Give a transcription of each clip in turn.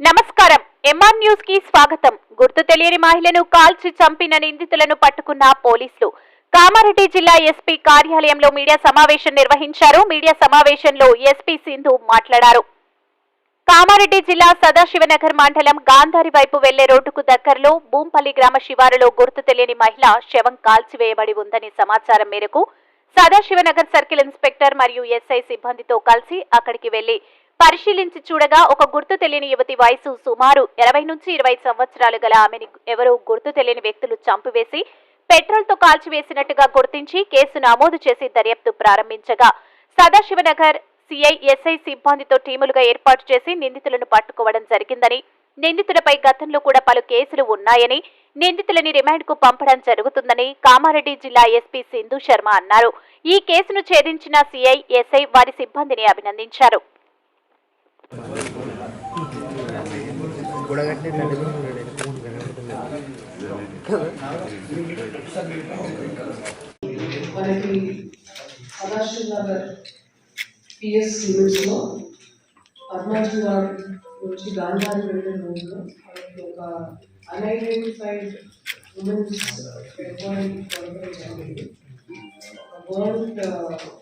నమస్కారం. MR news కి స్వాగతం. గుర్తు తెలియని మహిళను కాల్చి చంపిన నిందితులను పట్టుకున్న పోలీసులు. కామారెడ్డి జిల్లా ఎస్పీ కార్యాలయంలో మీడియా సమావేశం నిర్వహించారు. మీడియా సమావేశంలో ఎస్పీ సింధు మాట్లాడారు. కామారెడ్డి జిల్లా సదాశివనగర్ మండలం గాంధారి వైపు వెళ్లే రోడ్డుకు దగ్గరలో భూంపల్లి గ్రామ శివారులో గుర్తు తెలియని మహిళ శవం కాల్చివేయబడి ఉందని సమాచారం మేరకు సదాశివనగర్ సర్కిల్ ఇన్స్పెక్టర్ మరియు ఎస్ఐ సిబ్బందితో కలిసి అక్కడికి వెళ్లి పరిశీలించి చూడగా ఒక గుర్తు తెలియని యువతి వయసు సుమారు 20 నుంచి 20 సంవత్సరాలు గల ఆమెని ఎవరో గుర్తు తెలియని వ్యక్తులు చంపివేసి పెట్రోల్తో కాల్చివేసినట్టుగా గుర్తించి కేసు నమోదు చేసి దర్యాప్తు ప్రారంభించగా సదాశివనగర్ సిఐ ఎస్ఐ సిబ్బందితో టీములుగా ఏర్పాటు చేసి నిందితులను పట్టుకోవడం జరిగిందని, నిందితులపై గతంలో కూడా పలు కేసులు ఉన్నాయని, నిందితులని రిమాండ్కు పంపడం జరుగుతుందని కామారెడ్డి జిల్లా ఎస్పీ సింధు శర్మ అన్నారు. ఈ కేసును ఛేదించిన సిఐ ఎస్ఐ వారి సిబ్బందిని అభినందించారు. పిఎస్ లిమిట్స్లో అరుణాచల్ నుంచి గాంధారి వెళ్ళే రోజులో మనకి ఒక అన్ఐడెంటిఫైడ్ ఉమెన్స్ డెడ్ బాడీ కొనడం జరిగింది. బర్న్డ్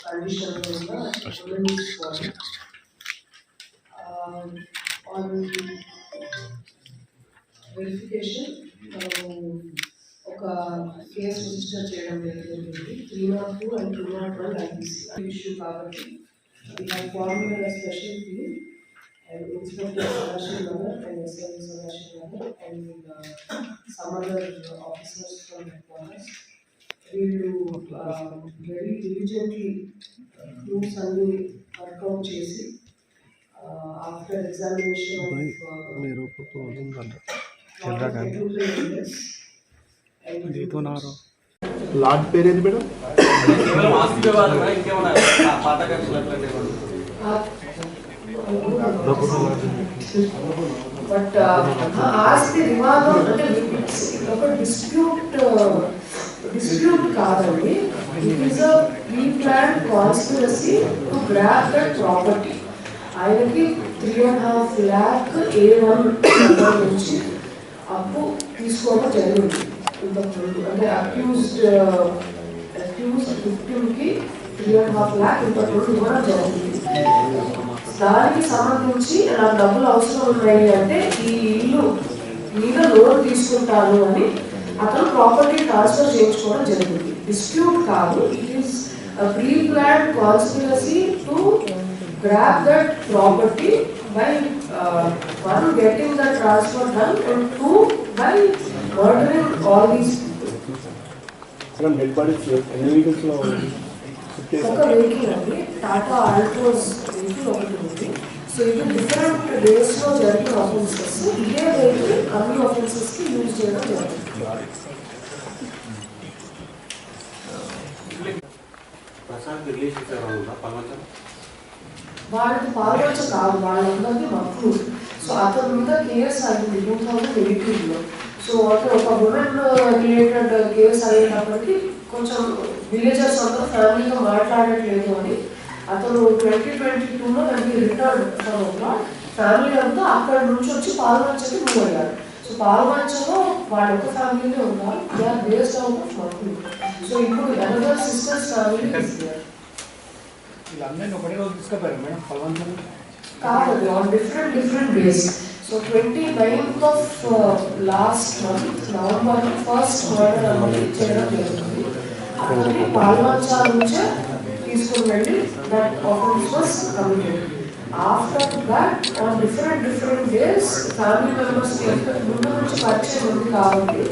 కండిషన్లో ఉన్న ఉమెన్స్ బాడీ ఆన్ వెరిఫికేషన్ ఒక కేసు రిజిస్టర్ చేయడం జరిగింది. 302 and 201 IPC ఇష్యూ కాబట్టి we have formed a special team and Inspector Sadashiv and SI Sadashiv and some other officers from headquarters. We will very diligently do some work out chesi after examination of lord పేరు ఏది madam? But ఆస్తి వివాదం అంటే ఒక dispute కాదండి. It is a pre planned conspiracy to grab that property. ఆయనకి 3.5 lakh A1 నుంచి అప్పు తీసుకోవడం జరిగింది. అంటే అక్యూజ్డ్ విక్టిమ్కి 3.5 lakh ఇంతకుముందు ఇవ్వడం జరిగింది. దానికి సంబంధించి నాకు డబ్బులు అవసరం ఉన్నాయి అంటే ఈ ఇల్లు మీద లోన్ తీసుకుంటాను అని అతను ప్రాపర్టీ ట్రాన్స్ఫర్ చేయించుకోవడం జరిగింది. డిస్ప్యూట్ కాదు. It is pre planned conspiracy to grab that property by one getting the transfer done and two by murdering all these people. Sir, head body any vehicles lo oka vehicle andi Tata Altroz vehicle okati undi. So ఇది different days లో జరిగిన offences. ఇదే vehicle అన్ని offences కి use చేయడం జరుగుతుంది. Prasad relation పల్వంచం వాళ్ళకి పాల్గొనచ్చు కాదు, వాళ్ళందరికీ మక్కువ. సో అతని మీద కేసు అయింది 2018లో. సో అంటే ఒక ఉమెన్ రిలేటెడ్ కేసు అయ్యేటప్పటికి కొంచెం విలేజర్స్ అందరూ ఫ్యామిలీగా మాట్లాడట్లేదు అని అతను 2022లో దానికి రిటర్న్ ఫ్యామిలీ అంతా అక్కడ నుంచి వచ్చి పాల్గొనచ్చకి మూవ్ అయ్యారు. సో పాల్గొనచ్చలో వాళ్ళ ఒక ఫ్యామిలీనే ఉన్నారు. They are based out of Makkuva. So ఇప్పుడు అనదర్ సిస్టర్స్ ఫ్యామిలీ కాదు on different days. So 29th of last month November 1st murder అనేది చేయడం జరుగుతుంది. అతన్ని పాల్వంచా నుంచే తీసుకుని వెళ్ళి that offence was committed. After that on different days family members ముందు నుంచి పరిచయం ఉంది కాబట్టి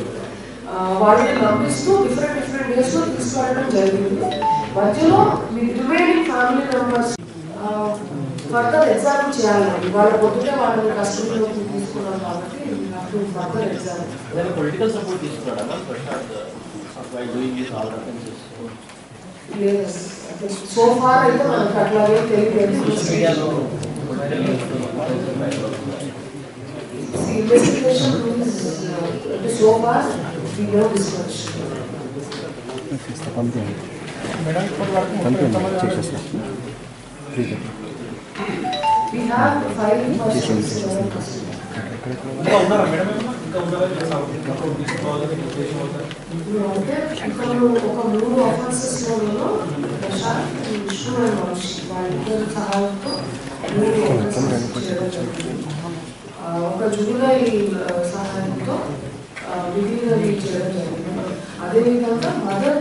వాళ్ళని పంపిస్తూ డిఫరెంట్ డేస్లో తీసుకెళ్ళడం జరిగింది. మధ్యలో remaining family members further exam చేయాలండి. వాళ్ళ పొద్దుటే వాళ్ళని కస్టడీలోకి తీసుకున్నాం కాబట్టి ఫర్దర్ ఎగ్జామ్. పొలిటికల్ సపోర్ట్ తీసుకున్నాడా లేదు సో ఫార్ అయితే మనకు అట్లాగే తెలియదు. Investigation so far we know this much. Madam ఇప్పటి వరకు have 5 persons in our custody. ఇంకా ఉన్నారా మేడం? ఇంకా ఉన్నారా? తీసుకోవాలి ఉద్దేశం అవుతారు. అంటే ఇప్పుడు ఒక 3 ఆఫీసెస్లో ప్రశాంత్ విష్ణు అండ్ వంశీ వాళ్ళిద్దరి సహాయంతో 3 ఆఫీసెస్ చేయడం జరిగింది. ఒక జూలై సహాయంతో విధిని చేయడం జరిగింది. అదేవిధంగా మదర్